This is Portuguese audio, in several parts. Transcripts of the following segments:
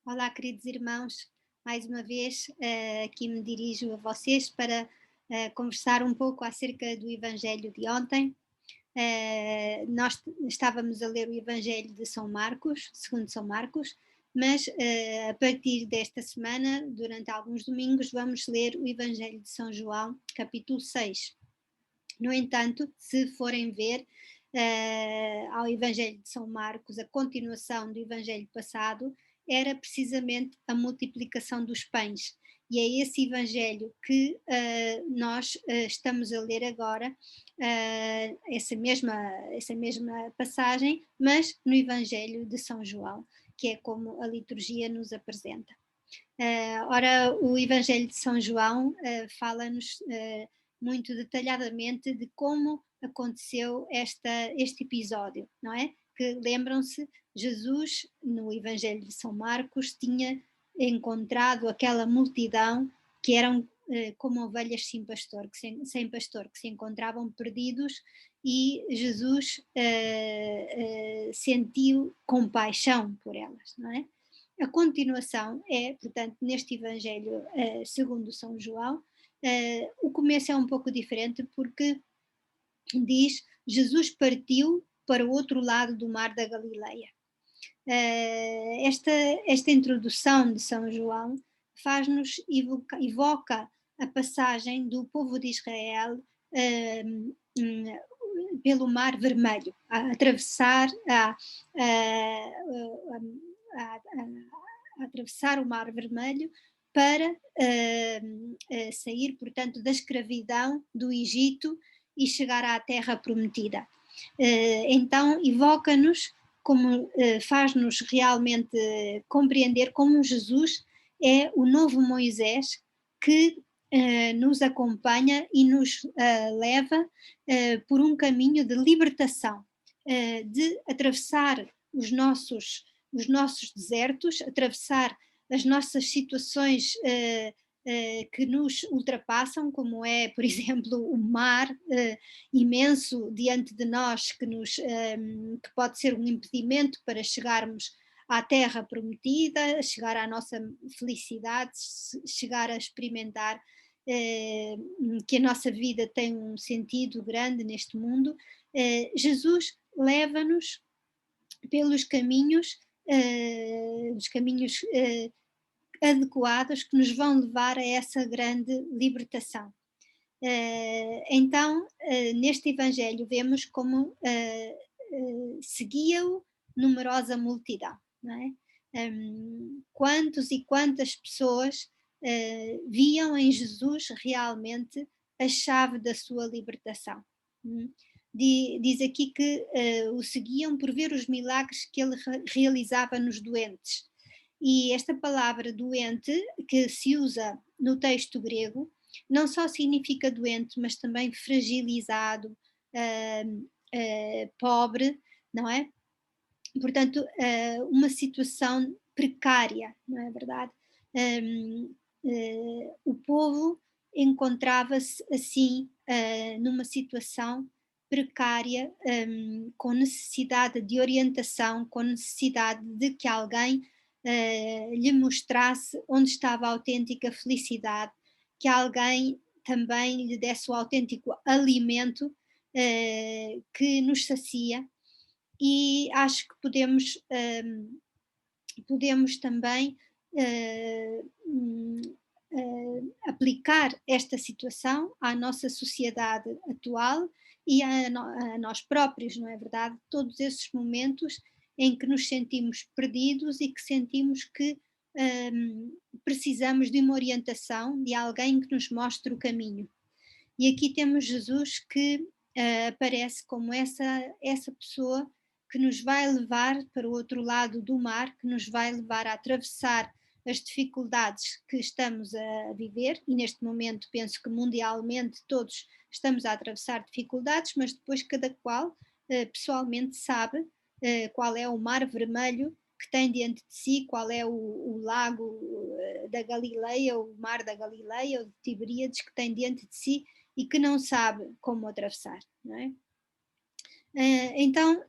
Olá, queridos irmãos, mais uma vez aqui me dirijo a vocês para conversar um pouco acerca do Evangelho de ontem. Nós estávamos a ler o Evangelho de São Marcos, segundo São Marcos, mas a partir desta semana, durante alguns domingos, vamos ler o Evangelho de São João, capítulo 6. No entanto, se forem ver ao Evangelho de São Marcos, a continuação do Evangelho passado era precisamente a multiplicação dos pães. E é esse Evangelho que nós estamos a ler agora, essa mesma passagem, mas no Evangelho de São João, que é como a liturgia nos apresenta. Ora, o Evangelho de São João fala-nos muito detalhadamente de como aconteceu este episódio, não é? Que lembram-se, Jesus, no Evangelho de São Marcos, tinha encontrado aquela multidão que eram como ovelhas sem pastor, que se encontravam perdidos, e Jesus sentiu compaixão por elas, não é? A continuação é, portanto, neste Evangelho segundo São João, o começo é um pouco diferente porque diz Jesus partiu para o outro lado do mar da Galileia. Esta introdução de São João faz-nos evoca a passagem do povo de Israel pelo Mar Vermelho, a atravessar a atravessar o Mar Vermelho para sair, portanto, da escravidão do Egito e chegar à Terra Prometida. Então, evoca-nos, como faz-nos realmente compreender como Jesus é o novo Moisés que nos acompanha e nos leva por um caminho de libertação, de atravessar os nossos desertos, atravessar as nossas situações que nos ultrapassam, como é, por exemplo, o mar imenso diante de nós, que pode ser um impedimento para chegarmos à terra prometida, chegar à nossa felicidade, chegar a experimentar que a nossa vida tem um sentido grande neste mundo. Jesus leva-nos pelos caminhos adequados que nos vão levar a essa grande libertação. Então, neste Evangelho, vemos como seguia-o numerosa multidão, não é? Quantos e quantas pessoas viam em Jesus realmente a chave da sua libertação. Diz aqui que o seguiam por ver os milagres que ele realizava nos doentes. E esta palavra doente, que se usa no texto grego, não só significa doente, mas também fragilizado, pobre, não é? Portanto, uma situação precária, não é verdade? O povo encontrava-se assim numa situação precária, com necessidade de orientação, com necessidade de que alguém lhe mostrasse onde estava a autêntica felicidade, que alguém também lhe desse o autêntico alimento que nos sacia. E acho que podemos também aplicar esta situação à nossa sociedade atual e a nós próprios, não é verdade? Todos esses momentos em que nos sentimos perdidos e que sentimos que precisamos de uma orientação, de alguém que nos mostre o caminho. E aqui temos Jesus que aparece como essa pessoa que nos vai levar para o outro lado do mar, que nos vai levar a atravessar as dificuldades que estamos a viver, e neste momento penso que mundialmente todos estamos a atravessar dificuldades, mas depois cada qual pessoalmente sabe qual é o mar vermelho que tem diante de si, qual é o lago da Galileia, o mar da Galileia, ou de Tiberíades, que tem diante de si e que não sabe como atravessar, não é? Então,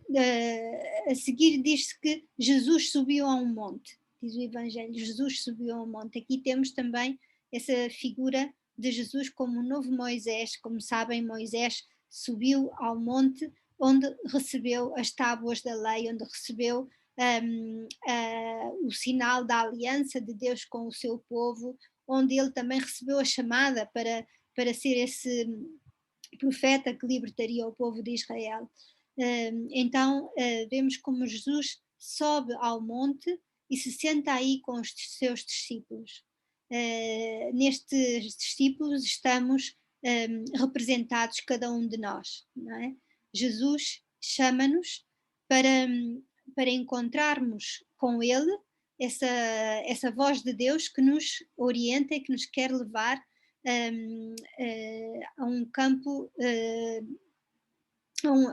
a seguir diz-se que Jesus subiu a um monte. diz o Evangelho, Jesus subiu ao monte. Aqui temos também essa figura de Jesus como o novo Moisés. Como sabem, Moisés subiu ao monte onde recebeu as tábuas da lei, onde recebeu o sinal da aliança de Deus com o seu povo, onde ele também recebeu a chamada para ser esse profeta que libertaria o povo de Israel. Então vemos como Jesus sobe ao monte e se senta aí com os seus discípulos. Nestes discípulos estamos representados cada um de nós, não é? Jesus chama-nos para encontrarmos com Ele essa voz de Deus que nos orienta e que nos quer levar a um campo,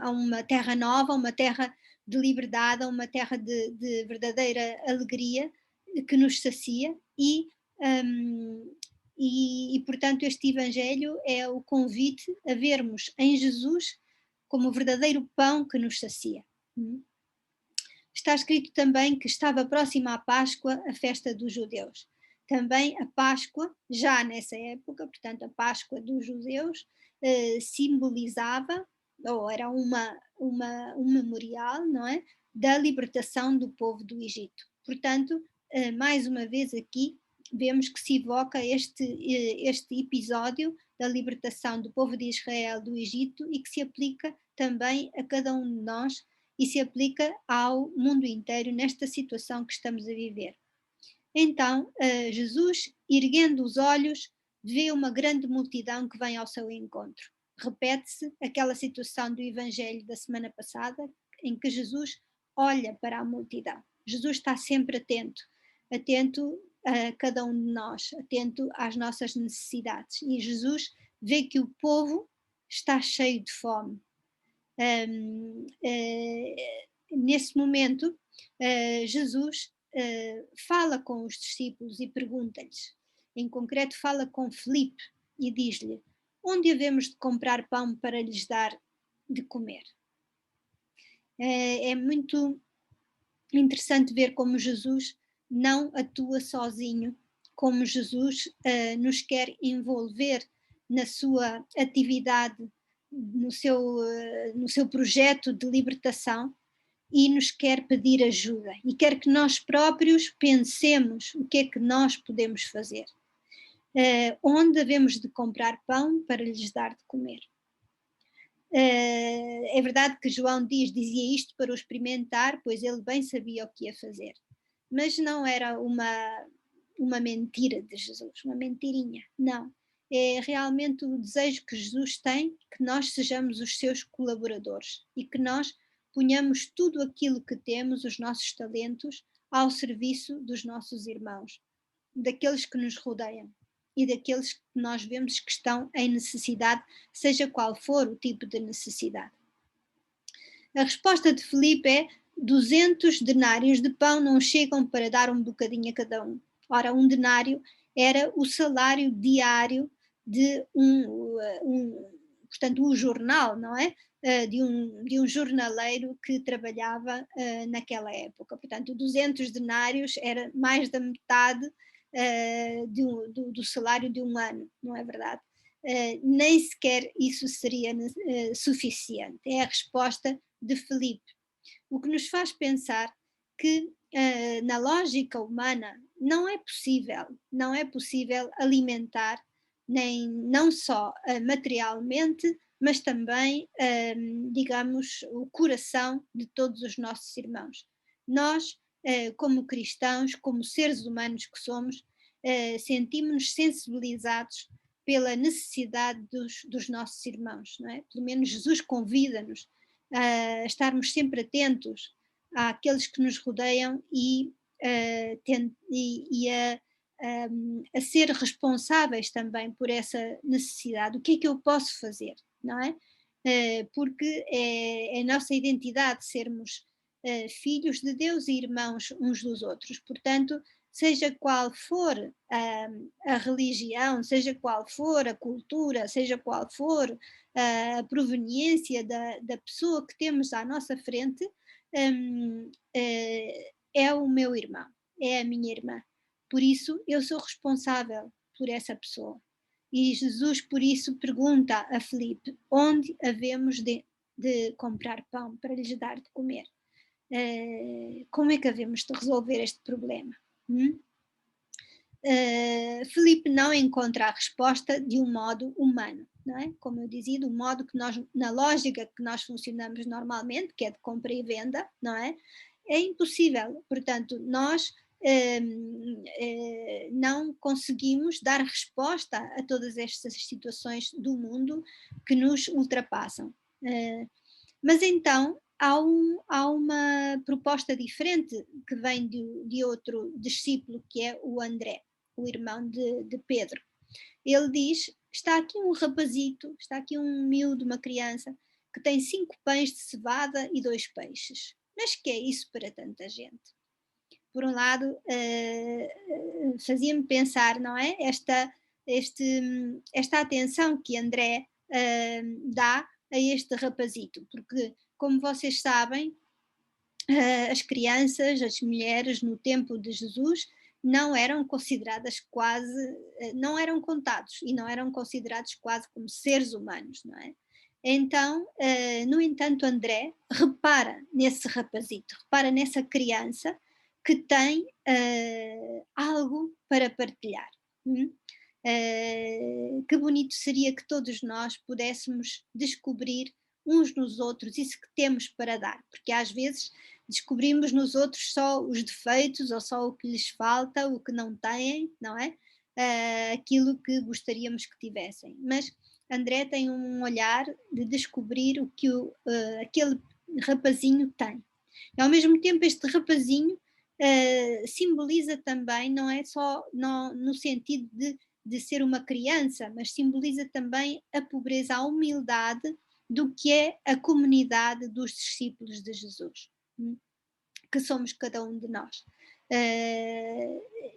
a uma terra nova, uma terra de liberdade, a uma terra de verdadeira alegria que nos sacia e, portanto, este Evangelho é o convite a vermos em Jesus como o verdadeiro pão que nos sacia. Está escrito também que estava próxima à Páscoa, a festa dos judeus. Também a Páscoa, já nessa época, portanto a Páscoa dos judeus, simbolizava, ou era um memorial, não é? Da libertação do povo do Egito. Portanto, mais uma vez aqui, vemos que se evoca este episódio da libertação do povo de Israel do Egito e que se aplica também a cada um de nós e se aplica ao mundo inteiro nesta situação que estamos a viver. Então, Jesus, erguendo os olhos, vê uma grande multidão que vem ao seu encontro. Repete-se aquela situação do Evangelho da semana passada, em que Jesus olha para a multidão. Jesus está sempre atento a cada um de nós, atento às nossas necessidades. E Jesus vê que o povo está cheio de fome. Nesse momento, Jesus fala com os discípulos e pergunta-lhes. Em concreto, fala com Filipe e diz-lhe: onde havemos de comprar pão para lhes dar de comer? É muito interessante ver como Jesus não atua sozinho, como Jesus nos quer envolver na sua atividade, no seu projeto de libertação e nos quer pedir ajuda e quer que nós próprios pensemos o que é que nós podemos fazer. Onde havemos de comprar pão para lhes dar de comer. É verdade que João dizia isto para o experimentar, pois ele bem sabia o que ia fazer. Mas não era uma mentira de Jesus, uma mentirinha, não. É realmente o desejo que Jesus tem, que nós sejamos os seus colaboradores e que nós ponhamos tudo aquilo que temos, os nossos talentos, ao serviço dos nossos irmãos, daqueles que nos rodeiam e daqueles que nós vemos que estão em necessidade, seja qual for o tipo de necessidade. A resposta de Filipe é: 200 denários de pão não chegam para dar um bocadinho a cada um. Ora, um denário era o salário diário de portanto, um jornal, não é? De um jornaleiro que trabalhava naquela época. Portanto, 200 denários era mais da metade do salário de um ano, não é verdade? Nem sequer isso seria suficiente. É a resposta de Filipe. O que nos faz pensar que na lógica humana não é possível alimentar não só materialmente, mas também, digamos, o coração de todos os nossos irmãos. Nós, como cristãos, como seres humanos que somos, sentimos-nos sensibilizados pela necessidade dos nossos irmãos, não é? Pelo menos Jesus convida-nos a estarmos sempre atentos àqueles que nos rodeiam e a ser responsáveis também por essa necessidade. O que é que eu posso fazer, não é? Porque é a nossa identidade sermos filhos de Deus e irmãos uns dos outros. Portanto, seja qual for a religião, seja qual for a cultura, seja qual for a proveniência da pessoa que temos à nossa frente, é o meu irmão. é a minha irmã. Por isso, eu sou responsável por essa pessoa. E Jesus, por isso, pergunta a Filipe onde havemos de comprar pão para lhes dar de comer. Como é que havemos de resolver este problema? Filipe não encontra a resposta de um modo humano, não é? Como eu dizia, do modo que nós, na lógica que nós funcionamos normalmente, que é de compra e venda, não é? É impossível. Portanto, nós não conseguimos dar resposta a todas estas situações do mundo que nos ultrapassam. Mas então há uma proposta diferente que vem de outro discípulo, que é o André, o irmão de Pedro. Ele diz: está aqui um rapazito, está aqui um miúdo, uma criança, que tem 5 pães de cevada e 2 peixes. Mas que é isso para tanta gente? Por um lado, fazia-me pensar, não é? Esta atenção que André dá a este rapazito, porque, como vocês sabem, as crianças, as mulheres no tempo de Jesus não eram consideradas quase, não eram contados e não eram considerados quase como seres humanos, não é? Então, no entanto, André repara nesse rapazito, repara nessa criança que tem algo para partilhar. Que bonito seria que todos nós pudéssemos descobrir uns nos outros isso que temos para dar, porque às vezes descobrimos nos outros só os defeitos ou só o que lhes falta, o que não têm, não é? Aquilo que gostaríamos que tivessem. Mas André tem um olhar de descobrir o que aquele rapazinho tem. E ao mesmo tempo este rapazinho simboliza também, não é só no sentido de ser uma criança, mas simboliza também a pobreza, a humildade do que é a comunidade dos discípulos de Jesus, que somos cada um de nós.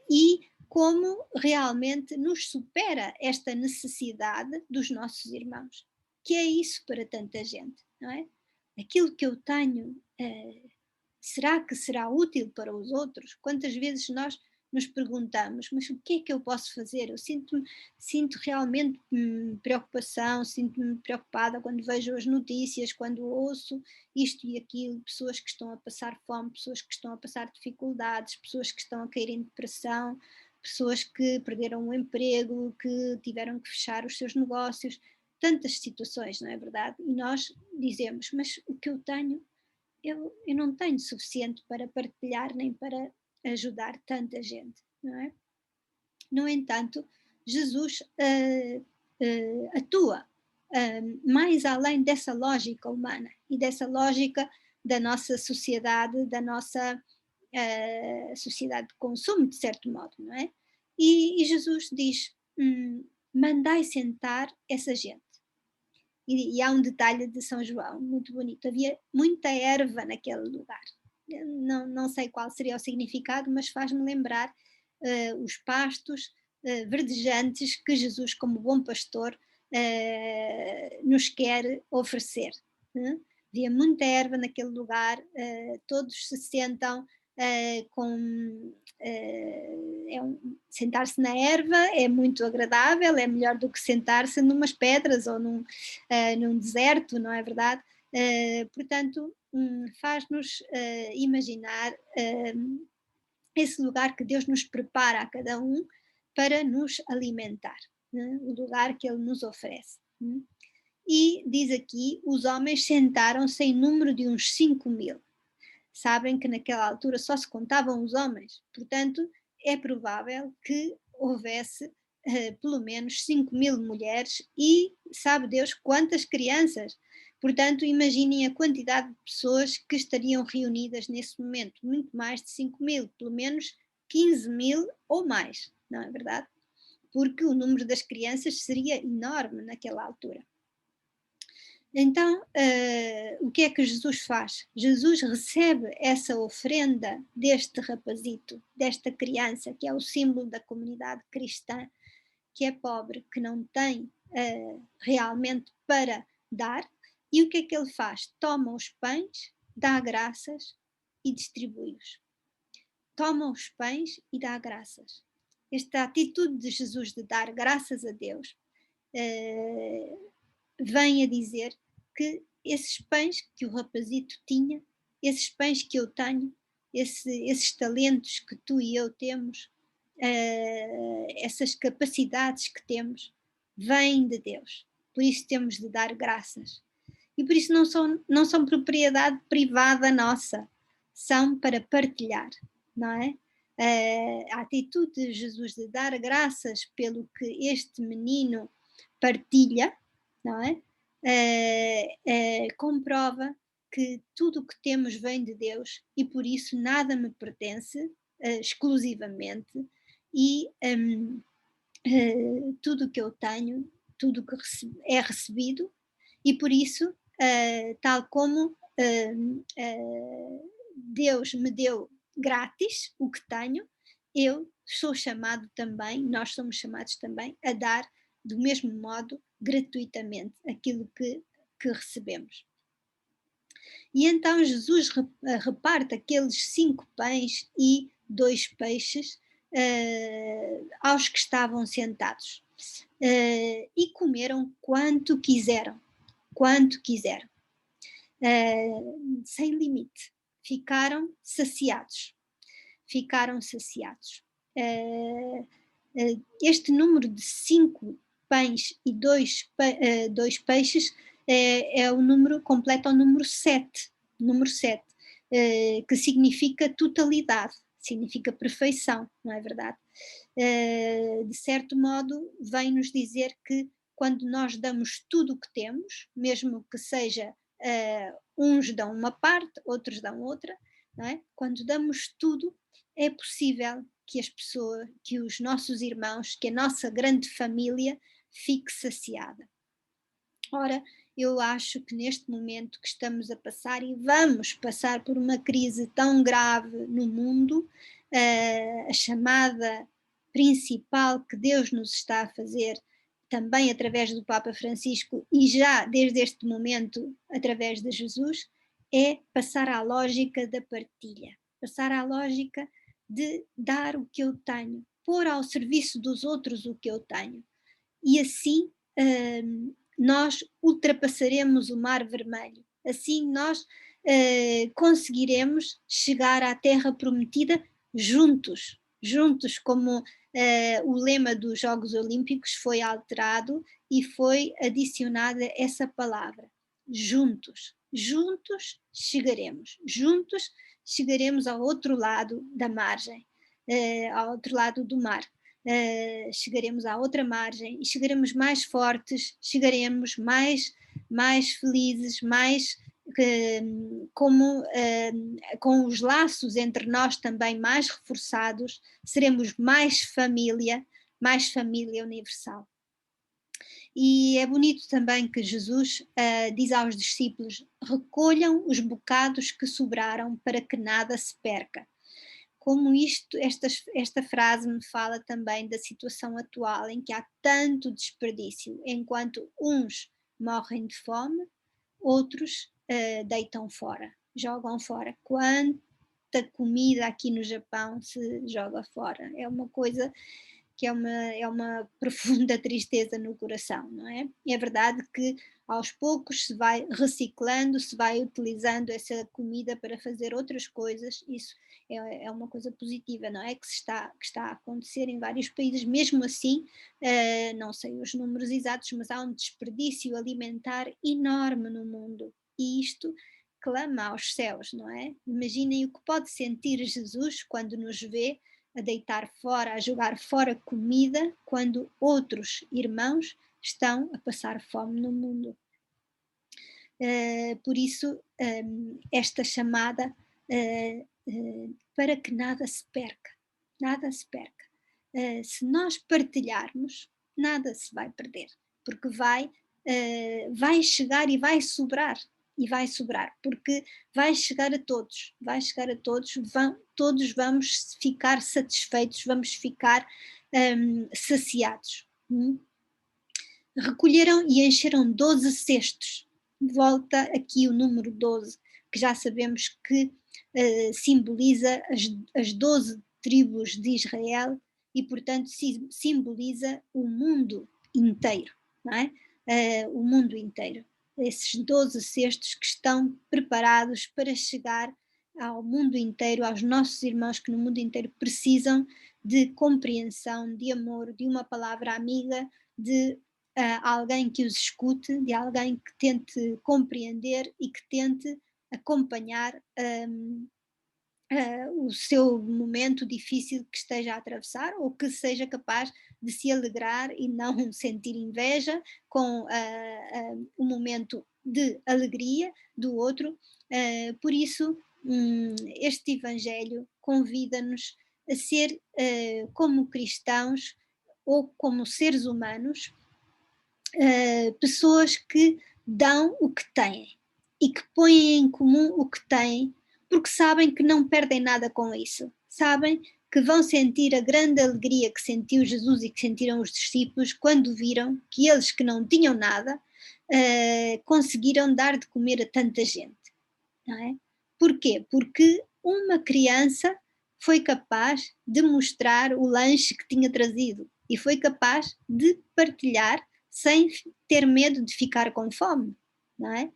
E como realmente nos supera esta necessidade dos nossos irmãos, que é isso para tanta gente, não é? Aquilo que eu tenho, será que será útil para os outros? Quantas vezes nós nos perguntamos, mas o que é que eu posso fazer? Eu sinto realmente preocupação, sinto-me preocupada quando vejo as notícias, quando ouço isto e aquilo, pessoas que estão a passar fome, pessoas que estão a passar dificuldades, pessoas que estão a cair em depressão, pessoas que perderam o emprego, que tiveram que fechar os seus negócios, tantas situações, não é verdade? E nós dizemos, mas o que eu tenho, eu não tenho suficiente para partilhar nem para ajudar tanta gente, não é? No entanto, Jesus atua mais além dessa lógica humana e dessa lógica da nossa sociedade, da nossa sociedade de consumo, de certo modo, não é? E Jesus diz: mandai sentar essa gente. E há um detalhe de São João muito bonito: havia muita erva naquele lugar. Não sei qual seria o significado, mas faz-me lembrar os pastos verdejantes que Jesus, como bom pastor, nos quer oferecer. Havia muita erva naquele lugar, todos se sentam com. Sentar-se na erva é muito agradável, é melhor do que sentar-se numas pedras ou num deserto, não é verdade? Portanto, faz-nos imaginar esse lugar que Deus nos prepara a cada um para nos alimentar, né? O lugar que Ele nos oferece. E diz aqui, os homens sentaram-se em número de uns 5.000. Sabem que naquela altura só se contavam os homens, portanto é provável que houvesse pelo menos 5.000 mulheres e sabe Deus quantas crianças. Portanto, imaginem a quantidade de pessoas que estariam reunidas nesse momento, muito mais de 5.000, pelo menos 15.000 ou mais, não é verdade? Porque o número das crianças seria enorme naquela altura. Então, o que é que Jesus faz? Jesus recebe essa oferenda deste rapazito, desta criança, que é o símbolo da comunidade cristã, que é pobre, que não tem realmente para dar, e o que é que ele faz? Toma os pães, dá graças e distribui-os. toma os pães e dá graças. Esta atitude de Jesus de dar graças a Deus vem a dizer que esses pães que o rapazito tinha, esses pães que eu tenho, esses talentos que tu e eu temos, essas capacidades que temos, vêm de Deus. Por isso temos de dar graças. E por isso não são propriedade privada nossa, são para partilhar, não é? A atitude de Jesus de dar graças pelo que este menino partilha, não é? Comprova que tudo o que temos vem de Deus e por isso nada me pertence exclusivamente e tudo o que eu tenho, tudo o que é recebido e por isso, tal como Deus me deu grátis o que tenho, eu sou chamado também, nós somos chamados também a dar do mesmo modo, gratuitamente, aquilo que recebemos. E então Jesus reparte aqueles 5 pães e 2 peixes aos que estavam sentados. E comeram quanto quiseram, sem limite. Ficaram saciados. Este número de 5 pães e 2 peixes é o número completo ao número 7, que significa totalidade, significa perfeição, não é verdade? De certo modo, vem-nos dizer que quando nós damos tudo o que temos, mesmo que seja uns dão uma parte, outros dão outra, não é? Quando damos tudo, é possível que as pessoas, que os nossos irmãos, que a nossa grande família fique saciada. Ora, eu acho que neste momento que estamos a passar e vamos passar por uma crise tão grave no mundo, a chamada principal que Deus nos está a fazer, também através do Papa Francisco e já desde este momento através de Jesus, é passar à lógica da partilha, passar à lógica de dar o que eu tenho, pôr ao serviço dos outros o que eu tenho. E assim nós ultrapassaremos o Mar Vermelho. Assim nós conseguiremos chegar à Terra Prometida juntos, como o lema dos Jogos Olímpicos foi alterado e foi adicionada essa palavra, juntos. Juntos chegaremos ao outro lado da margem, ao outro lado do mar. Chegaremos à outra margem e chegaremos mais fortes, chegaremos mais felizes, mais com os laços entre nós também mais reforçados, seremos mais família universal. E é bonito também que Jesus diz aos discípulos: recolham os bocados que sobraram para que nada se perca. Como esta frase me fala também da situação atual em que há tanto desperdício, enquanto uns morrem de fome, outros deitam fora, jogam fora. Quanta comida aqui no Japão se joga fora, é uma coisa que é uma profunda tristeza no coração, não é? É verdade que aos poucos se vai reciclando, se vai utilizando essa comida para fazer outras coisas, isso é uma coisa positiva, não é? Que está a acontecer em vários países, mesmo assim, não sei os números exatos, mas há um desperdício alimentar enorme no mundo, e isto clama aos céus, não é? Imaginem o que pode sentir Jesus quando nos vê a deitar fora, a jogar fora comida, quando outros irmãos estão a passar fome no mundo. Por isso, esta chamada para que nada se perca, se nós partilharmos, nada se vai perder, porque vai chegar e vai sobrar, porque vai chegar a todos, todos vamos ficar satisfeitos, vamos ficar saciados. Recolheram e encheram 12 cestos, volta aqui o número 12, que já sabemos que simboliza as 12 tribos de Israel e, portanto, simboliza o mundo inteiro, não é? O mundo inteiro. Esses 12 cestos que estão preparados para chegar ao mundo inteiro, aos nossos irmãos que no mundo inteiro precisam de compreensão, de amor, de uma palavra amiga, de alguém que os escute, de alguém que tente compreender e que tente acompanhar o seu momento difícil que esteja a atravessar, ou que seja capaz de se alegrar e não sentir inveja com o momento de alegria do outro. Por isso, este Evangelho convida-nos a ser, como cristãos ou como seres humanos, pessoas que dão o que têm e que põem em comum o que têm, porque sabem que não perdem nada com isso, sabem que vão sentir a grande alegria que sentiu Jesus e que sentiram os discípulos quando viram que eles que não tinham nada conseguiram dar de comer a tanta gente, não é? Porquê? Porque uma criança foi capaz de mostrar o lanche que tinha trazido e foi capaz de partilhar sem ter medo de ficar com fome, não é?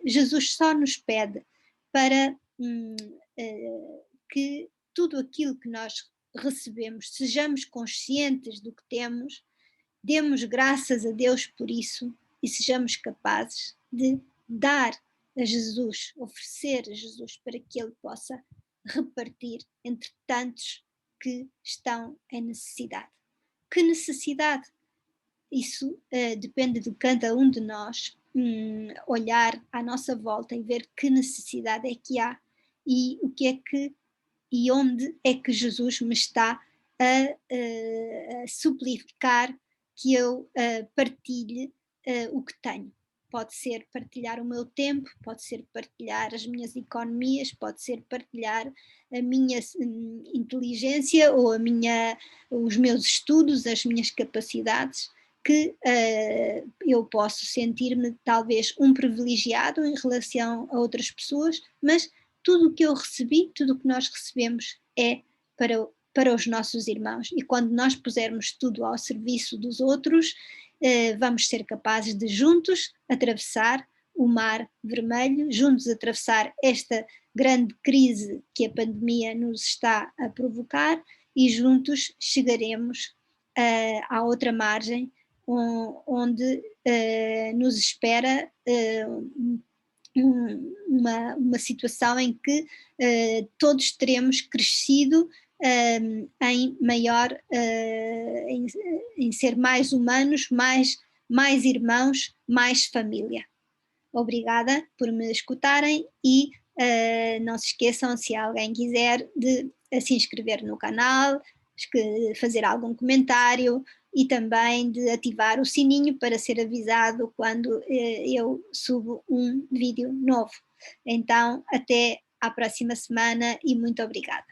Jesus só nos pede para que tudo aquilo que nós recebemos, sejamos conscientes do que temos, demos graças a Deus por isso e sejamos capazes de dar a Jesus, oferecer a Jesus para que Ele possa repartir entre tantos que estão em necessidade. Que necessidade? Isso depende de cada um de nós olhar à nossa volta e ver que necessidade é que há e o que é que e onde é que Jesus me está a suplicar que eu partilhe o que tenho. Pode ser partilhar o meu tempo, pode ser partilhar as minhas economias, pode ser partilhar a minha inteligência ou os meus estudos, as minhas capacidades, que eu posso sentir-me talvez um privilegiado em relação a outras pessoas, mas tudo o que eu recebi, tudo o que nós recebemos é para os nossos irmãos. E quando nós pusermos tudo ao serviço dos outros, vamos ser capazes de juntos atravessar o Mar Vermelho, juntos atravessar esta grande crise que a pandemia nos está a provocar e juntos chegaremos à outra margem onde nos espera uma situação em que todos teremos crescido em maior, em ser mais humanos, mais irmãos, mais família. Obrigada por me escutarem e não se esqueçam, se alguém quiser, de se inscrever no canal, fazer algum comentário e também de ativar o sininho para ser avisado quando eu subo um vídeo novo. Então, até à próxima semana e muito obrigada.